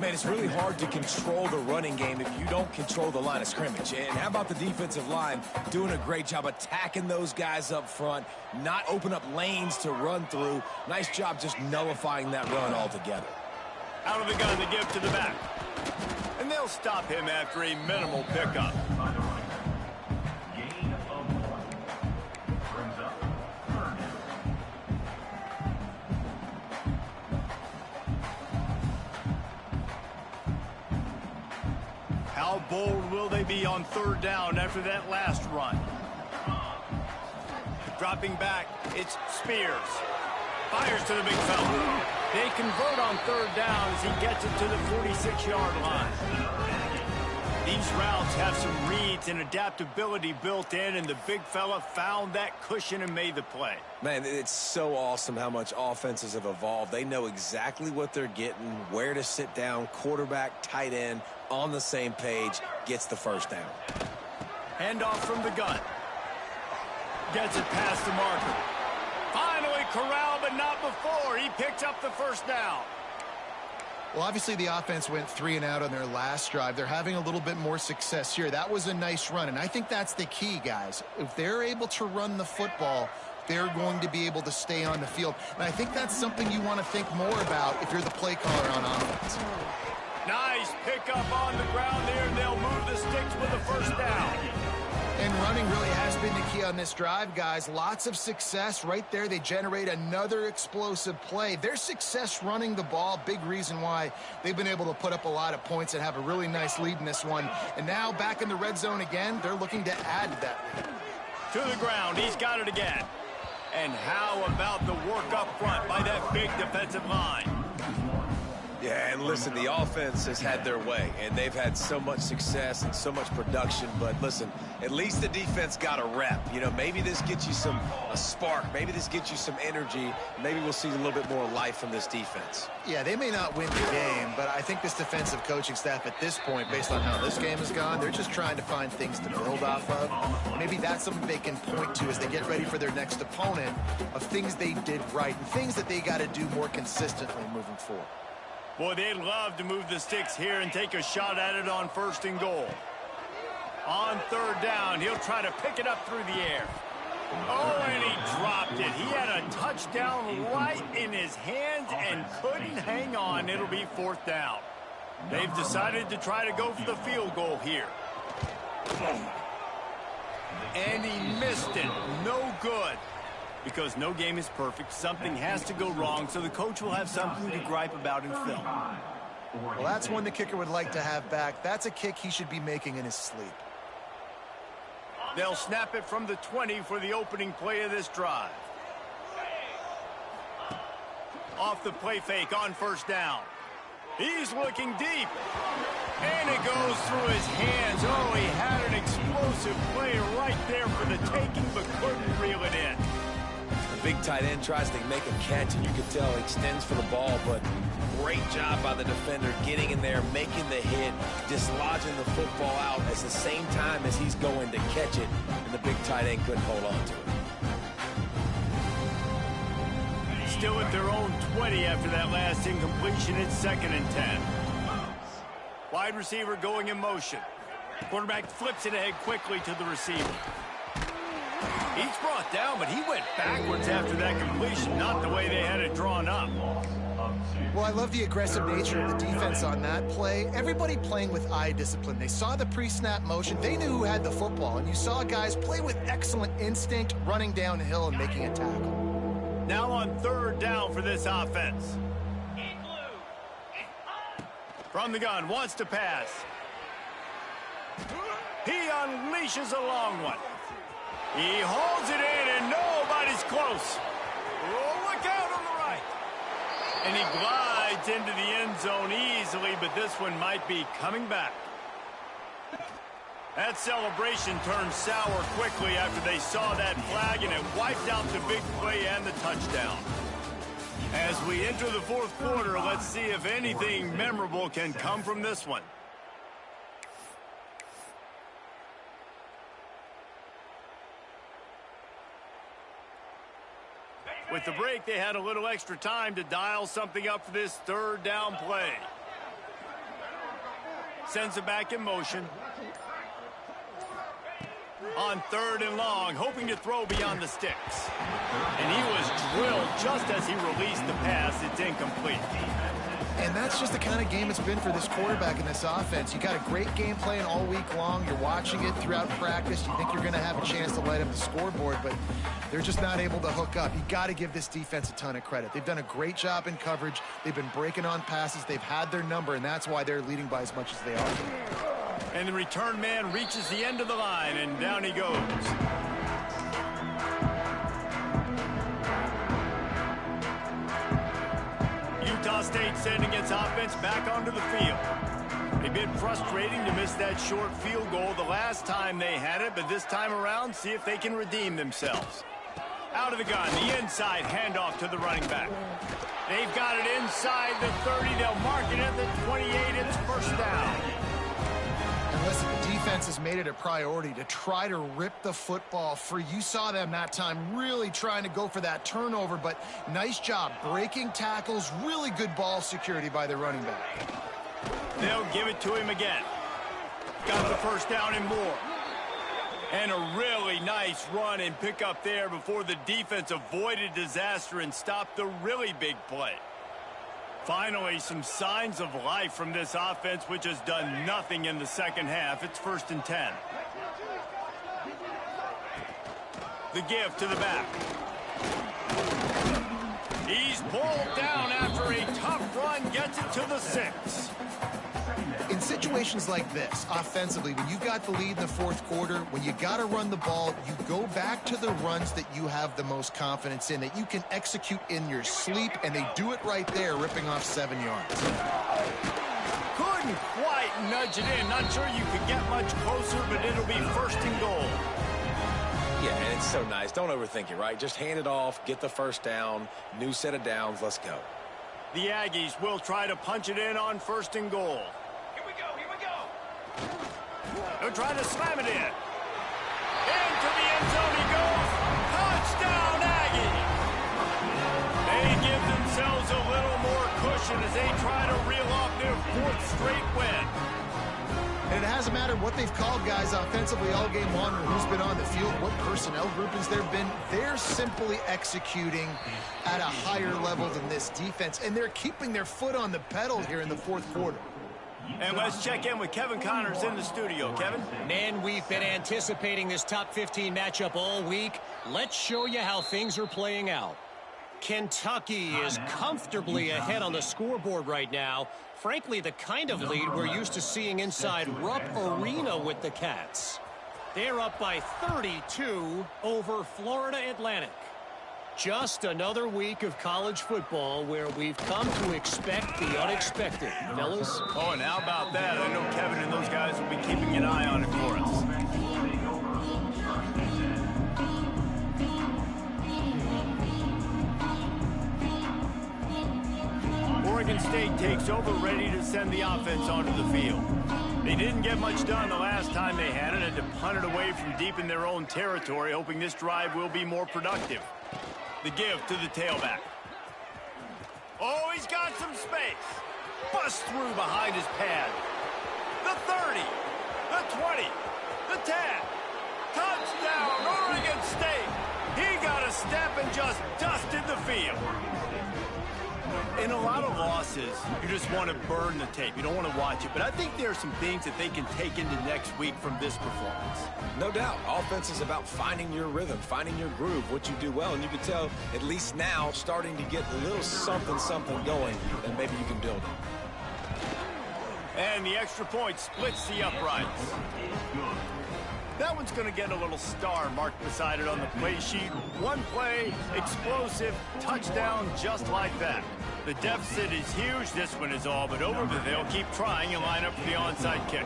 Man, it's really hard to control the running game if you don't control the line of scrimmage. And how about the defensive line doing a great job attacking those guys up front, not open up lanes to run through. Nice job just nullifying that run altogether. Out of the gun, they give to the back. And they'll stop him after a minimal pickup. How bold will they be on 3rd down after that last run? Dropping back, it's Spears. Fires to the big fella. They convert on 3rd down as he gets it to the 46-yard line. These routes have some reads and adaptability built in, and the big fella found that cushion and made the play. Man, it's so awesome how much offenses have evolved. They know exactly what they're getting, where to sit down, quarterback, tight end, on the same page, gets the first down. Handoff from the gun. Gets it past the marker. Finally corralled, but not before. He picks up the first down. Well, obviously the offense went 3 and out on their last drive. They're having a little bit more success here. That was a nice run, and I think that's the key, guys. If they're able to run the football, they're going to be able to stay on the field. And I think that's something you want to think more about if you're the play caller on offense. Nice pickup on the ground there, and they'll move the sticks with the first down. And running really has been the key on this drive, guys. Lots of success right there. They generate another explosive play. Their success running the ball, big reason why they've been able to put up a lot of points and have a really nice lead in this one. And now back in the red zone again, they're looking to add to that lead. To the ground, he's got it again. And how about the work up front by that big defensive line? Yeah, and listen, the offense has had their way, and they've had so much success and so much production. But listen, at least the defense got a rep. You know, maybe this gets you a spark. Maybe this gets you some energy. Maybe we'll see a little bit more life from this defense. Yeah, they may not win the game, but I think this defensive coaching staff at this point, based on how this game has gone, they're just trying to find things to build off of. Maybe that's something they can point to as they get ready for their next opponent, of things they did right and things that they got to do more consistently moving forward. Boy, they'd love to move the sticks here and take a shot at it on 1st and goal. On 3rd down, he'll try to pick it up through the air. Oh, and he dropped it. He had a touchdown right in his hands and couldn't hang on. It'll be 4th down. They've decided to try to go for the field goal here. And he missed it. No good. Because no game is perfect, something has to go wrong, so the coach will have something to gripe about in film. Well, that's one the kicker would like to have back. That's a kick he should be making in his sleep. They'll snap it from the 20 for the opening play of this drive. Off the play fake on 1st down. He's looking deep. And it goes through his hands. Oh, he had an explosive play right there for the taking, but couldn't reel it in. The big tight end tries to make a catch, and you can tell he extends for the ball, but great job by the defender getting in there, making the hit, dislodging the football out at the same time as he's going to catch it, and the big tight end couldn't hold on to it. Still at their own 20 after that last incompletion. It's 2nd and 10. Wide receiver going in motion. Quarterback flips it ahead quickly to the receiver. He's brought down, but he went backwards after that completion, not the way they had it drawn up. Well, I love the aggressive nature of the defense on that play. Everybody playing with eye discipline. They saw the pre-snap motion. They knew who had the football, and you saw guys play with excellent instinct, running downhill and making a tackle. Now on 3rd down for this offense. From the gun, wants to pass. He unleashes a long one. He holds it in, and nobody's close. Oh, look out on the right. And he glides into the end zone easily, but this one might be coming back. That celebration turned sour quickly after they saw that flag, and it wiped out the big play and the touchdown. As we enter the 4th quarter, let's see if anything memorable can come from this one. With the break, they had a little extra time to dial something up for this 3rd down play. Sends it back in motion. On 3rd and long, hoping to throw beyond the sticks. And he was drilled just as he released the pass. It's incomplete. And that's just the kind of game it's been for this quarterback in this offense. You got a great game plan all week long. You're watching it throughout practice. You think you're going to have a chance to light up the scoreboard, but they're just not able to hook up. You got to give this defense a ton of credit. They've done a great job in coverage. They've been breaking on passes. They've had their number, and that's why they're leading by as much as they are. And the return man reaches the end of the line, and down he goes. Utah State sending its offense back onto the field. A bit frustrating to miss that short field goal the last time they had it, but this time around, see if they can redeem themselves. Out of the gun, the inside handoff to the running back. They've got it inside the 30. They'll mark it at the 28. It's 1st down. And listen, the defense has made it a priority to try to rip the football free. You saw them that time really trying to go for that turnover, but nice job breaking tackles. Really good ball security by the running back. They'll give it to him again. Got the 1st down and more. And a really nice run and pick up there before the defense avoided disaster and stopped the really big play. Finally, some signs of life from this offense, which has done nothing in the 2nd half. It's 1st and 10. The give to the back. He's pulled down after a tough run, gets it to the 6. In situations like this, offensively, when you got the lead in the 4th quarter, when you got to run the ball, you go back to the runs that you have the most confidence in, that you can execute in your sleep, and they do it right there, ripping off 7 yards. Couldn't quite nudge it in. Not sure you could get much closer, but it'll be 1st and goal. Yeah, and it's so nice. Don't overthink it, right? Just hand it off, get the 1st down, new set of downs, let's go. The Aggies will try to punch it in on 1st and goal. They'll try to slam it in. Into the end zone he goes. Touchdown, Aggie! They give themselves a little more cushion as they try to reel off their 4th straight win. And it hasn't mattered what they've called guys offensively all game long or who's been on the field, what personnel groupings there have been. They're simply executing at a higher level than this defense, and they're keeping their foot on the pedal here in the 4th quarter. And let's check in with Kevin Connors in the studio. Kevin? Man, we've been anticipating this top 15 matchup all week. Let's show you how things are playing out. Kentucky is comfortably ahead on the scoreboard right now. Frankly, the kind of lead we're used to seeing inside Rupp Arena with the Cats. They're up by 32 over Florida Atlantic. Just another week of college football where we've come to expect the unexpected. Fellas? Oh, and how about that? I know Kevin and those guys will be keeping an eye on it for us. Oregon State takes over, ready to send the offense onto the field. They didn't get much done the last time they had it, and to punt it away from deep in their own territory, hoping this drive will be more productive. The give to the tailback. Oh, he's got some space. Busts through behind his pad. The 30, the 20, the 10. Touchdown, Oregon State. He got a step and just dusted the field. In a lot of losses, you just want to burn the tape. You don't want to watch it. But I think there are some things that they can take into next week from this performance. No doubt. Offense is about finding your rhythm, finding your groove, what you do well. And you can tell, at least now, starting to get a little something going, and maybe you can build it. And the extra point splits the uprights. That one's going to get a little star marked beside it on the play sheet. One play, explosive, touchdown just like that. The deficit is huge. This one is all but over, but they'll keep trying and line up for the onside kick.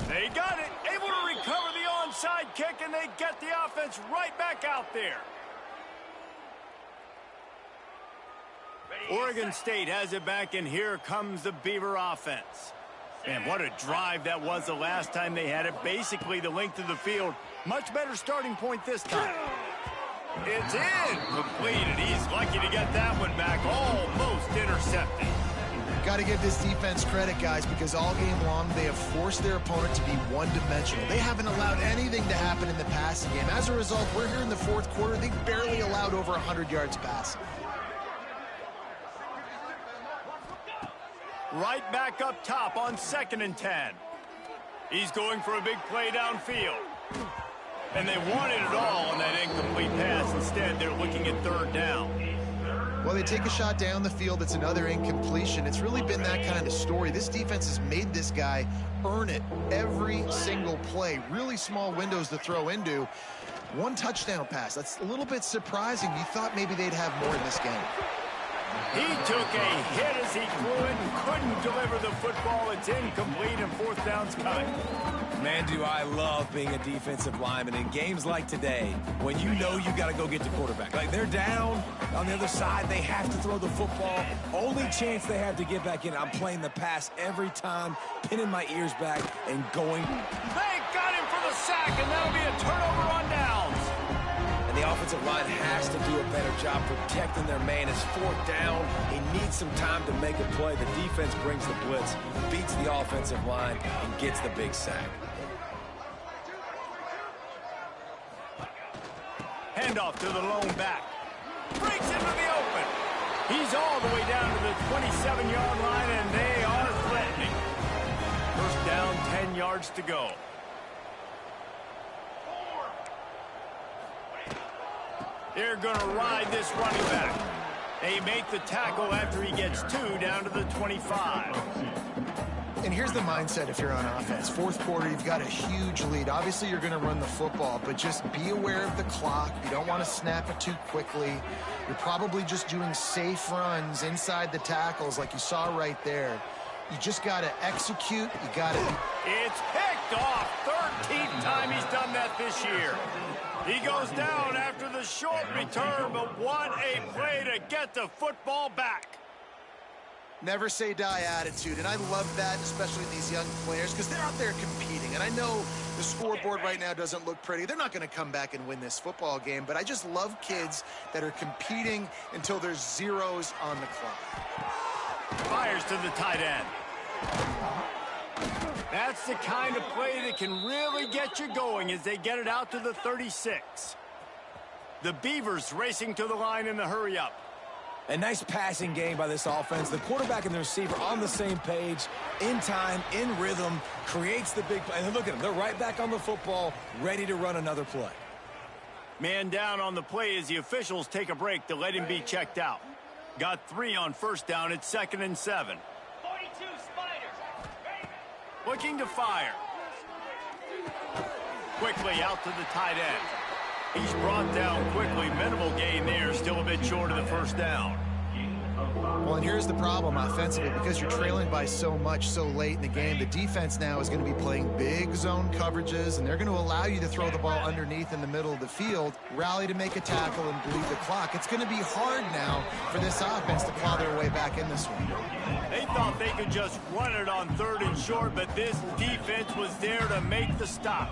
They got it. Able to recover the onside kick, and they get the offense right back out there. Oregon State has it back, and here comes the Beaver offense. Man, what a drive that was the last time they had it. Basically the length of the field. Much better starting point this time. It's in. Completed. He's lucky to get that one back. Almost intercepted. Got to give this defense credit, guys, because all game long they have forced their opponent to be one-dimensional. They haven't allowed anything to happen in the passing game. As a result, we're here in the fourth quarter. They barely allowed over 100 yards passing. Right back up top on 2nd and 10. He's going for a big play downfield. And they wanted it all on that incomplete pass. Instead, they're looking at 3rd down. Well, they take a shot down the field. It's another incompletion. It's really been that kind of story. This defense has made this guy earn it every single play. Really small windows to throw into. One touchdown pass. That's a little bit surprising. You thought maybe they'd have more in this game. He took a hit as he flew it and couldn't deliver the football. It's incomplete, and 4th down's coming. Man, do I love being a defensive lineman in games like today when you know you got to go get the quarterback. Like, they're down on the other side. They have to throw the football. Only chance they have to get back in. I'm playing the pass every time, pinning my ears back and going. They got him for the sack, and that'll be a turnover on downs. And the offensive line has to do a better job protecting their man. It's 4th down. He needs some time to make a play. The defense brings the blitz, beats the offensive line, and gets the big sack. Handoff to the lone back. Breaks into the open. He's all the way down to the 27-yard line, and they are threatening. 1st down, 10 yards to go. They're going to ride this running back. They make the tackle after he gets 2 down to the 25. And here's the mindset if you're on offense. 4th quarter, you've got a huge lead. Obviously, you're going to run the football, but just be aware of the clock. You don't want to snap it too quickly. You're probably just doing safe runs inside the tackles like you saw right there. You just got to execute. You got to... It's picked off. 13th time he's done that this year. He goes down after the short return, but what a play to get the football back. Never say die attitude, and I love that, especially in these young players, because they're out there competing. And I know the scoreboard right now doesn't look pretty. They're not going to come back and win this football game, but I just love kids that are competing until there's zeros on the clock. Fires to the tight end. That's the kind of play that can really get you going as they get it out to the 36. The Beavers racing to the line in the hurry-up. A nice passing game by this offense. The quarterback and the receiver on the same page, in time, in rhythm, creates the big play. And look at them. They're right back on the football, ready to run another play. Man down on the play as the officials take a break to let him be checked out. Got 3 on 1st down. It's 2nd and 7. looking to fire. Quickly out to the tight end. He's brought down quickly. Minimal gain there. Still a bit short of the first down. Well, and here's the problem offensively. Because you're trailing by so much so late in the game, the defense now is going to be playing big zone coverages, and they're going to allow you to throw the ball underneath in the middle of the field, rally to make a tackle, and bleed the clock. It's going to be hard now for this offense to claw their way back in this one. They thought they could just run it on 3rd and short, but this defense was there to make the stop.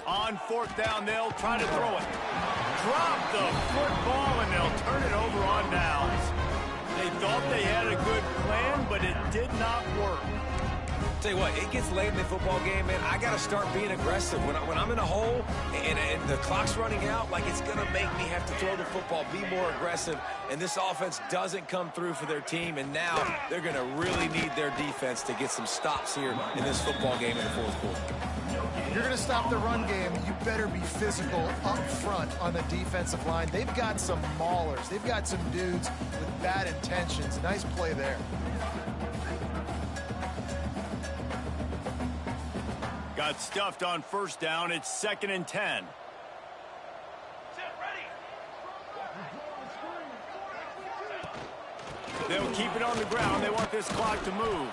On 4th down, they'll try to throw it. Drop the football, and they'll turn it over on downs. They thought they had a good plan, but it did not work. Tell you what, it gets late in the football game, man. I got to start being aggressive. When I'm in a hole and the clock's running out, like, it's going to make me have to throw the football, be more aggressive. And this offense doesn't come through for their team, and now they're going to really need their defense to get some stops here in this football game in the 4th quarter. If you're going to stop the run game, you better be physical up front on the defensive line. They've got some maulers. They've got some dudes with bad intentions. Nice play there. Got stuffed on 1st down. It's 2nd and 10. They'll keep it on the ground. They want this clock to move.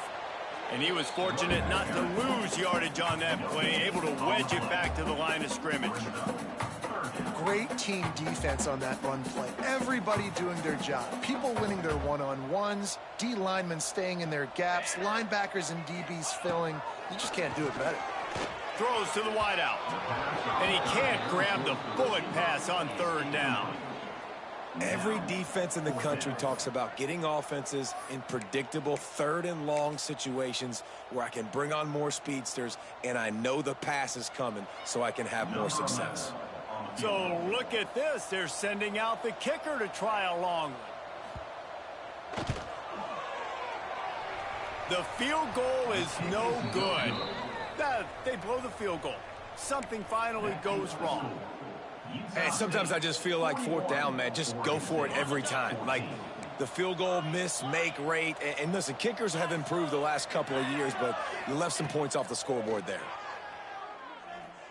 And he was fortunate not to lose yardage on that play, able to wedge it back to the line of scrimmage. Great team defense on that run play. Everybody doing their job. People winning their one-on-ones, D linemen staying in their gaps, linebackers and DBs filling. You just can't do it better. Throws to the wideout. And he can't grab the bullet pass on 3rd down. Every defense in the country talks about getting offenses in predictable 3rd and long situations where I can bring on more speedsters and I know the pass is coming so I can have more success. So look at this. They're sending out the kicker to try a long one. The field goal is no good. They blow the field goal. Something finally goes wrong. And sometimes I just feel like 4th down, man, just go for it every time. Like the field goal miss, make rate. And listen, kickers have improved the last couple of years, but you left some points off the scoreboard there.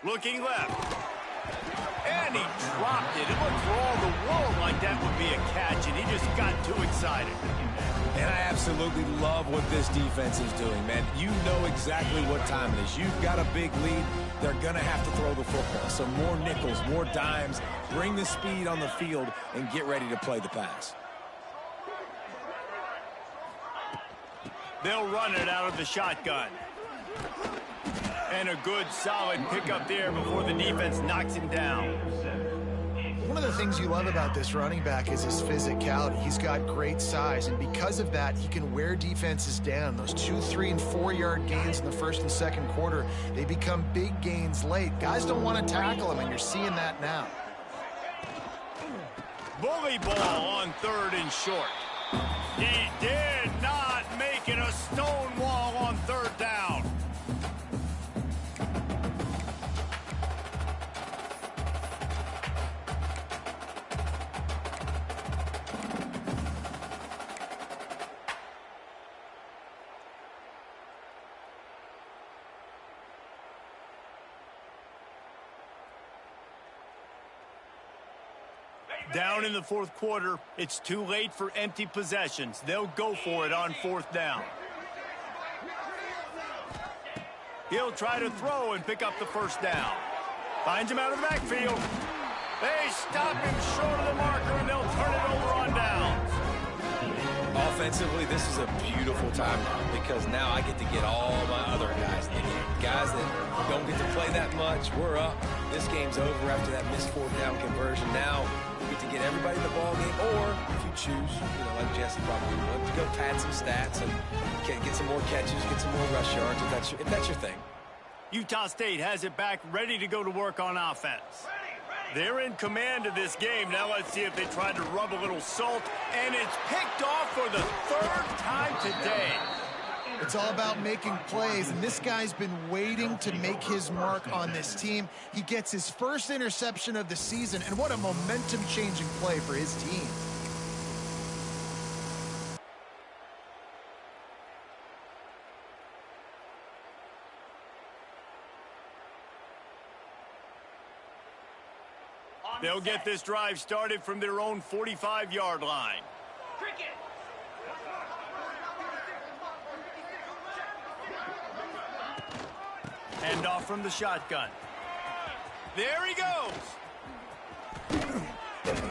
Looking left. And he dropped it. It looked for all the world like that would be a catch, and he just got too excited. And I absolutely love what this defense is doing, man. You know exactly what time it is. You've got a big lead. They're going to have to throw the football. So more nickels, more dimes. Bring the speed on the field and get ready to play the pass. They'll run it out of the shotgun. And a good, solid pickup there before the defense knocks him down. One of the things you love about this running back is his physicality. He's got great size, and because of that, he can wear defenses down. Those 2-, 3-, and 4-yard gains in the 1st and 2nd quarter, they become big gains late. Guys don't want to tackle him, and you're seeing that now. Bully ball on 3rd and short. He did not make it a stone wall on 3rd down. Down in the 4th quarter, it's too late for empty possessions. They'll go for it on 4th down. He'll try to throw and pick up the 1st down. Finds him out of the backfield. They stop him short of the marker, and they'll turn it over on downs. Offensively, this is a beautiful time because now I get to get all my other guys in the game. Guys that don't get to play that much, we're up. This game's over after that missed 4th down conversion. Now we get to get everybody in the ball game, or if you choose, like Jesse probably would, to go pad some stats and get some more catches, get some more rush yards if that's your thing. Utah State has it back, ready to go to work on offense. They're in command of this game. Now let's see if they try to rub a little salt. And it's picked off for the 3rd time today. It's all about making plays, and this guy's been waiting to make his mark on this team. He gets his first interception of the season, and what a momentum-changing play for his team. They'll get this drive started from their own 45-yard line. Cricket. Hand off from the shotgun. There he goes.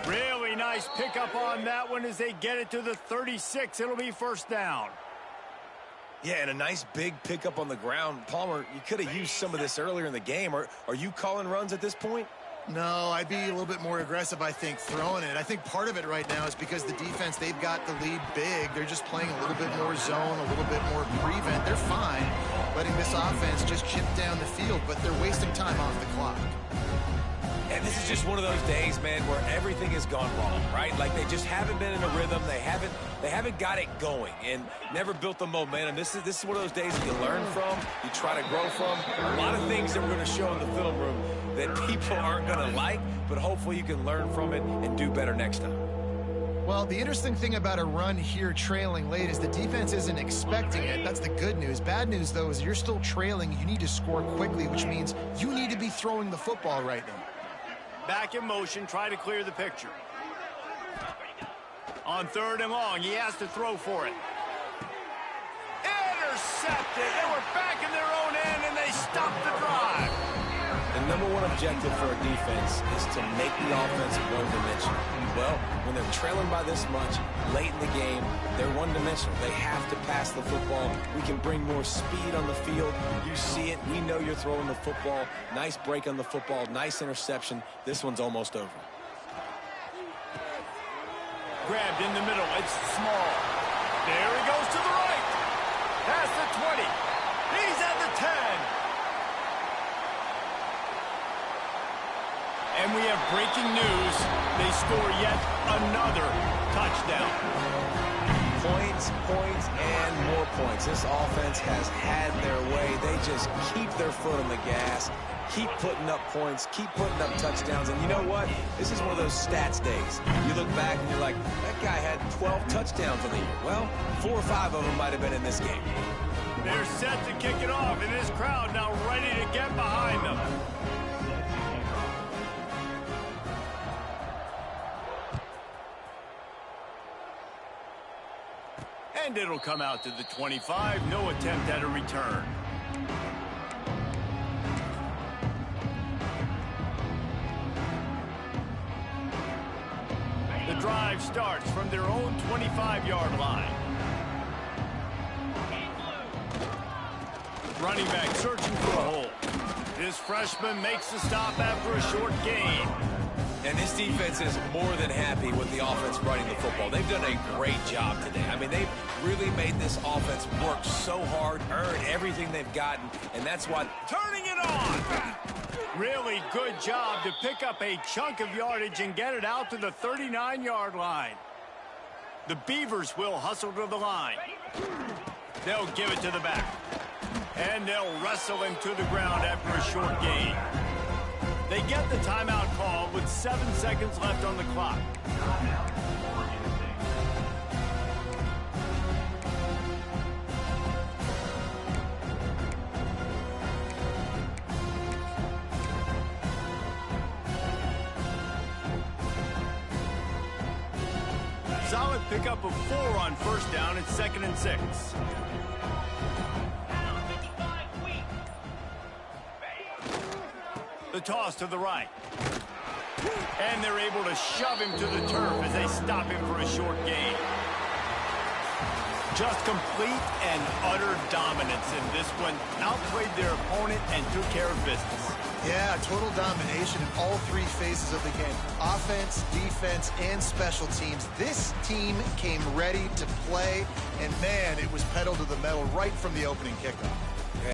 Really nice pickup on that one as they get it to the 36. It'll be first down. Yeah, and a nice big pickup on the ground. Palmer, you could have used some of this earlier in the game. Are you calling runs at this point? No, I'd be a little bit more aggressive, I think, throwing it. I think part of it right now is because the defense, they've got the lead big. They're just playing a little bit more zone, a little bit more prevent. They're fine letting this offense just chip down the field, but they're wasting time off the clock. And this is just one of those days, man, where everything has gone wrong, right? Like they just haven't been in a rhythm. They haven't got it going and never built the momentum. This is one of those days that you learn from, you try to grow from. A lot of things that we're going to show in the film room that people aren't going to like, but hopefully you can learn from it and do better next time. Well, the interesting thing about a run here trailing late is the defense isn't expecting it. That's the good news. Bad news, though, is you're still trailing. You need to score quickly, which means you need to be throwing the football right now. Back in motion, try to clear the picture. On 3rd and long, he has to throw for it. Intercepted. They were back in their own end, and they stopped the drive. The number one objective for a defense is to make the offense one-dimensional. Well, when they're trailing by this much, late in the game, they're one-dimensional. They have to pass the football. We can bring more speed on the field. You see it. We know you're throwing the football. Nice break on the football. Nice interception. This one's almost over. Grabbed in the middle. It's small. There he goes to the right. Past the 20. He's at the 10. And we have breaking news. They score yet another touchdown. Points, points, and more points. This offense has had their way. They just keep their foot on the gas, keep putting up points, keep putting up touchdowns. And you know what? This is one of those stats days. You look back and you're like, that guy had 12 touchdowns on the year. Well, 4 or 5 of them might have been in this game. They're set to kick it off, and this crowd now ready to get behind them. And it'll come out to the 25. No attempt at a return. The drive starts from their own 25-yard line. Running back searching for a hole. This freshman makes the stop after a short gain. And this defense is more than happy with the offense running the football. They've done a great job today. I mean, they've really made this offense work so hard, earn everything they've gotten, and that's why Turning it on! Really good job to pick up a chunk of yardage and get it out to the 39-yard line. The Beavers will hustle to the line. They'll give it to the back. And they'll wrestle him to the ground after a short gain. They get the timeout call with 7 seconds left on the clock. Solid pickup of 4 on first down. It's 2nd and 6. The toss to the right. And they're able to shove him to the turf as they stop him for a short gain. Just complete and utter dominance in this one. Outplayed their opponent and took care of business. Yeah, total domination in all 3 phases of the game. Offense, defense, and special teams. This team came ready to play, and man, it was pedal to the metal right from the opening kickoff.